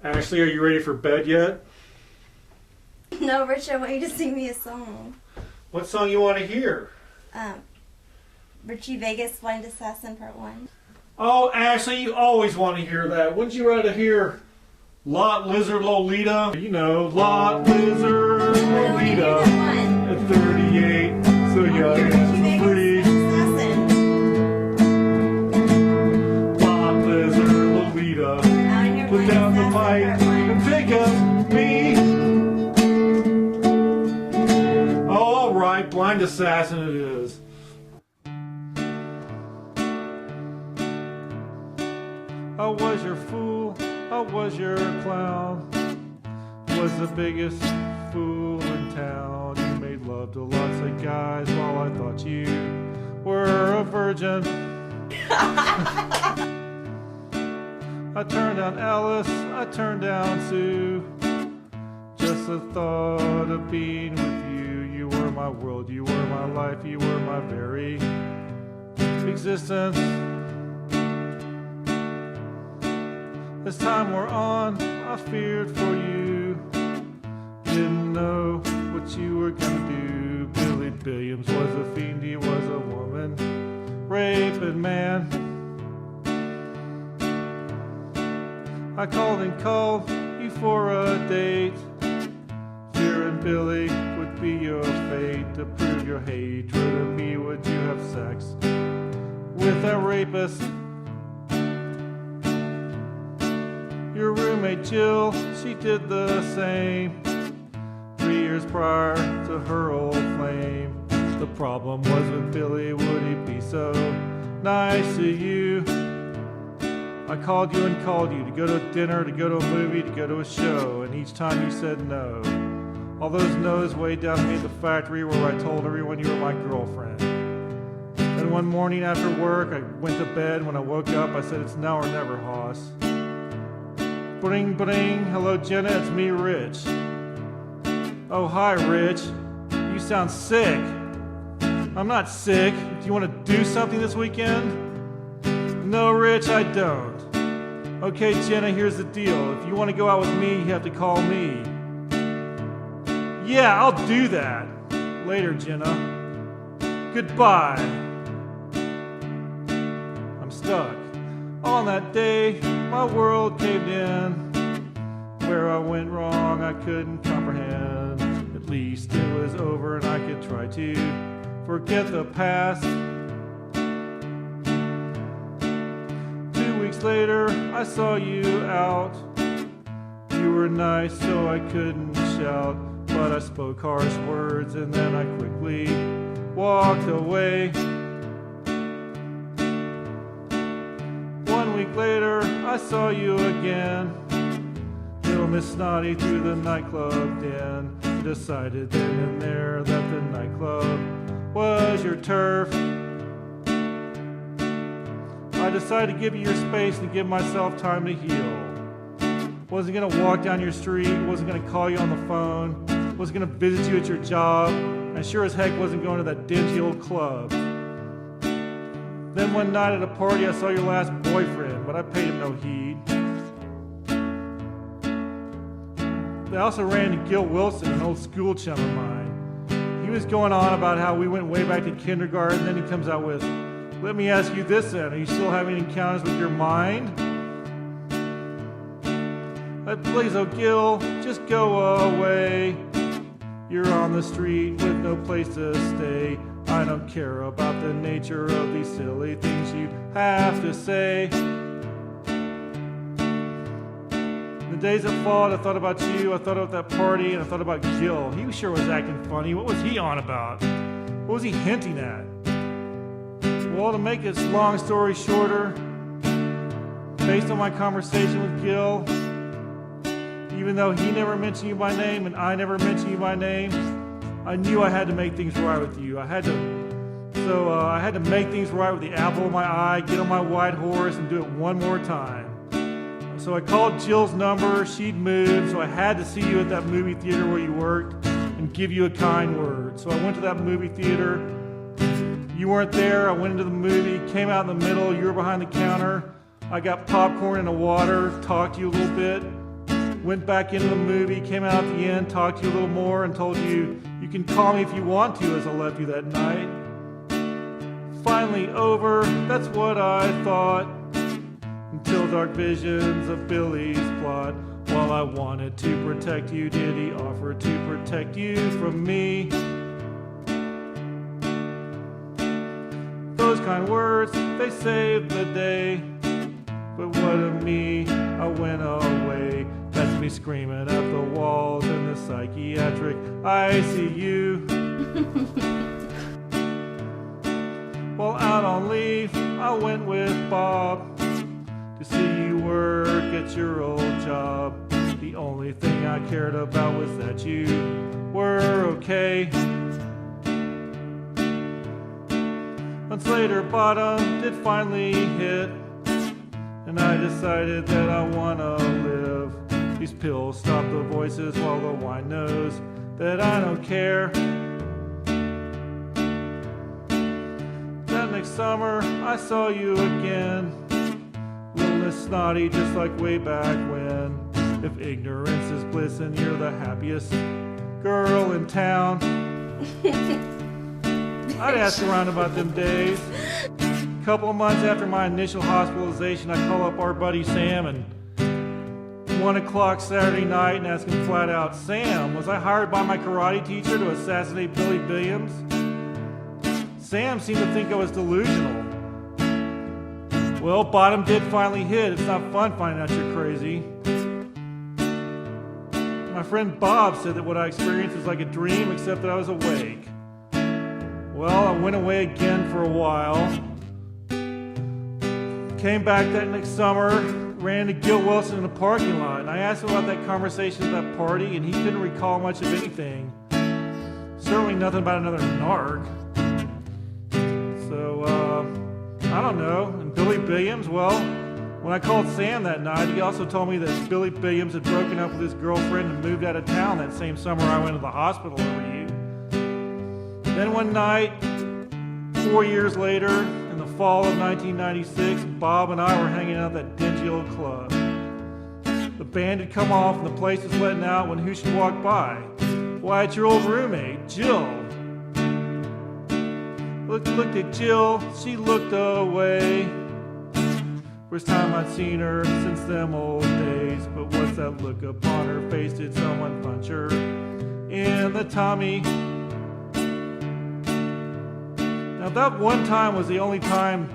Ashley, are you ready for bed yet? No, Richie, I want you to sing me a song. What song you want to hear? Richie Vegas, Blind Assassin, Part 1. Oh, Ashley, you always want to hear that. Wouldn't you rather hear Lot Lizard Lolita? You know, Lot Lizard Lolita at 38, so young and free. Lot Lizard Lolita, put down the mic and pick up me. Oh, all right, Blind Assassin it is. I was your fool, I was your clown, was the biggest fool in town. You made love to lots of guys while I thought you were a virgin. I turned down Alice, I turned down Sue, just the thought of being with you. You were my world, you were my life, you were my very existence. As time wore on, I feared for you. Didn't know what you were gonna do. Billy Billiams was a fiend, he was a woman raping man. I called and called you for a date, fearing Billy would be your fate. To prove your hatred of me, would you have sex with that rapist? Your roommate Jill, she did the same 3 years prior to her old flame. The problem was with Billy, would he be so nice to you? I called you and called you to go to dinner, to go to a movie, to go to a show, and each time you said no. All those no's weighed down me at the factory where I told everyone you were my girlfriend. Then one morning after work, I went to bed. When I woke up, I said, it's now or never, Hoss. Bring, bring, hello Jenna, it's me, Rich. Oh, hi, Rich. You sound sick. I'm not sick. Do you want to do something this weekend? No, Rich, I don't. Okay, Jenna, here's the deal. If you want to go out with me, you have to call me. Yeah, I'll do that. Later, Jenna. Goodbye. I'm stuck. On that day, my world caved in. Where I went wrong, I couldn't comprehend. At least it was over and I could try to forget the past. 2 weeks later, I saw you out. You were nice, so I couldn't shout, but I spoke harsh words and then I quickly walked away. 1 week later, I saw you again. Little Miss Snotty through the nightclub den. Decided then and there that the nightclub was your turf. I decided to give you your space and give myself time to heal. Wasn't gonna walk down your street, wasn't gonna call you on the phone, wasn't gonna visit you at your job, and sure as heck wasn't going to that dingy old club. Then one night at a party I saw your last boyfriend, but I paid him no heed. I also ran into Gil Wilson, an old school chum of mine. He was going on about how we went way back to kindergarten, and then he comes out with, let me ask you this then, are you still having encounters with your mind? Please, oh Gil, just go away. You're on the street with no place to stay. I don't care about the nature of these silly things you have to say. The days that followed, I thought about you, I thought about that party, and I thought about Gil. He sure was acting funny. What was he on about? What was he hinting at? Well, to make this long story shorter, based on my conversation with Gil, even though he never mentioned you by name and I never mentioned you by name, I knew I had to make things right with you. I had to make things right with the apple of my eye, get on my white horse and do it one more time. So I called Jill's number, she'd moved, so I had to see you at that movie theater where you worked and give you a kind word. So I went to that movie theater, you weren't there, I went into the movie, came out in the middle, you were behind the counter, I got popcorn and a water, talked to you a little bit, Went back into the movie, came out at the end, talked to you a little more, and told you you can call me if you want to as I left you that night. Finally over, that's what I thought, until dark visions of Billy's plot. While I wanted to protect you, did he offer to protect you from me? Those kind words, they saved the day. But what of me? I went away. That's me screaming at the walls in the psychiatric ICU. While out on leave, I went with Bob to see you work at your old job. The only thing I cared about was that you were okay. Months later, bottom did finally hit, and I decided that I wanna live. These pills stop the voices while the wine knows that I don't care. That next summer, I saw you again. Little Miss Snotty, just like way back when. If ignorance is bliss and you're the happiest girl in town. I'd ask around about them days. A couple of months after my initial hospitalization, I call up our buddy Sam and 1 o'clock Saturday night and ask him flat out, Sam, was I hired by my karate teacher to assassinate Billy Billiams? Sam seemed to think I was delusional. Well, bottom did finally hit. It's not fun finding out you're crazy. My friend Bob said that what I experienced was like a dream, except that I was awake. Well, I went away again for a while. Came back that next summer, ran into Gil Wilson in the parking lot, and I asked him about that conversation at that party, and he couldn't recall much of anything. Certainly nothing about another narc. So, I don't know. And Billy Billiams, well, when I called Sam that night, he also told me that Billy Billiams had broken up with his girlfriend and moved out of town that same summer I went to the hospital over you. Then one night, 4 years later, in the fall of 1996, Bob and I were hanging out at that dingy old club. The band had come off and the place was letting out when who should walk by? Why, it's your old roommate, Jill. Looked at Jill, she looked away. First time I'd seen her since them old days. But what's that look upon her face? Did someone punch her in the tummy? Now that one time was the only time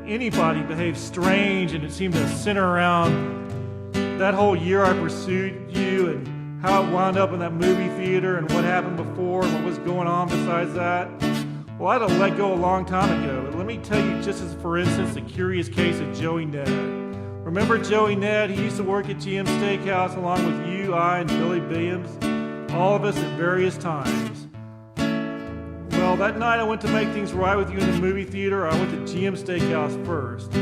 anybody behaved strange, and it seemed to center around that whole year I pursued you and how it wound up in that movie theater and what happened before and what was going on besides that. Well, I'd have let go a long time ago, but let me tell you, just as for instance, the curious case of Joey Ned. Remember Joey Ned? He used to work at GM Steakhouse along with you, I, and Billy Billiams, all of us at various times. Well, that night I went to make things right with you in the movie theater. I went to GM Steakhouse first.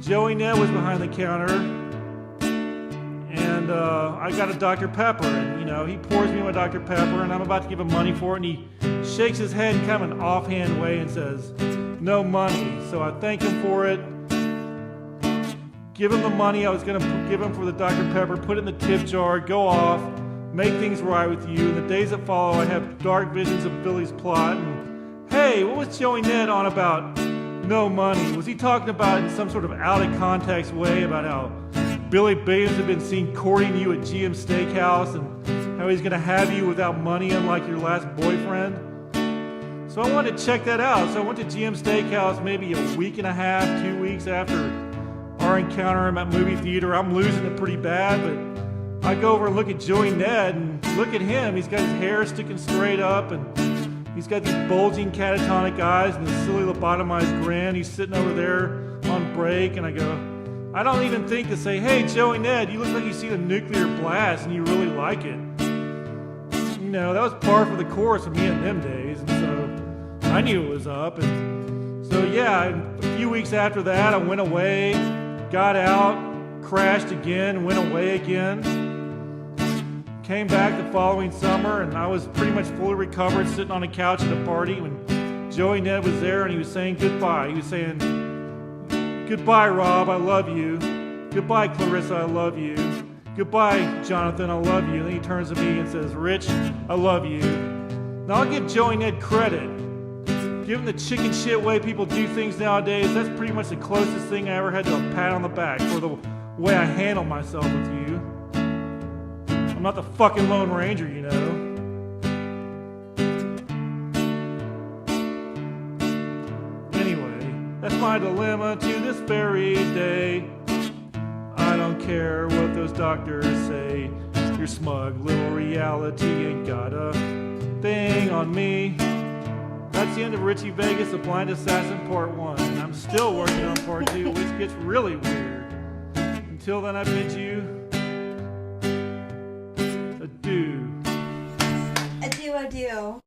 Joey Ned was behind the counter, and I got a Dr. Pepper, and he pours me my Dr. Pepper, and I'm about to give him money for it, and he shakes his head in kind of an offhand way and says, no money. So I thank him for it, give him the money I was going to give him for the Dr. Pepper, put it in the tip jar, go off, make things right with you. In the days that follow, I have dark visions of Billy's plot, and hey, what was Joey Ned on about no money? Was he talking about in some sort of out of context way about how Billy Billiams had been seen courting you at GM Steakhouse and how he's going to have you without money unlike your last boyfriend? So I wanted to check that out. So I went to GM Steakhouse maybe a week and a half, 2 weeks after our encounter in that movie theater. I'm losing it pretty bad, but I go over and look at Joey Ned, and look at him. He's got his hair sticking straight up, and he's got these bulging catatonic eyes and this silly lobotomized grin. He's sitting over there on break, and I go, I don't even think to say, hey, Joey Ned, you look like you see a nuclear blast and you really like it. That was par for the course of me in them days, and so I knew it was up. And so yeah, a few weeks after that, I went away, got out, crashed again, went away again. Came back the following summer, and I was pretty much fully recovered, sitting on a couch at a party when Joey Ned was there, and he was saying goodbye. He was saying, goodbye, Rob, I love you. Goodbye, Clarissa, I love you. Goodbye, Jonathan, I love you. And he turns to me and says, Rich, I love you. Now I'll give Joey Ned credit. Given the chicken shit way people do things nowadays, that's pretty much the closest thing I ever had to a pat on the back for the way I handle myself with you. I'm not the fucking Lone Ranger, you know. Anyway, that's my dilemma to this very day. I don't care what those doctors say. Your smug little reality ain't got a thing on me. That's the end of Richie Vegas, The Blind Assassin Part 1. I'm still working on Part 2, which gets really weird. Until then, I bid you adieu. Adieu, adieu.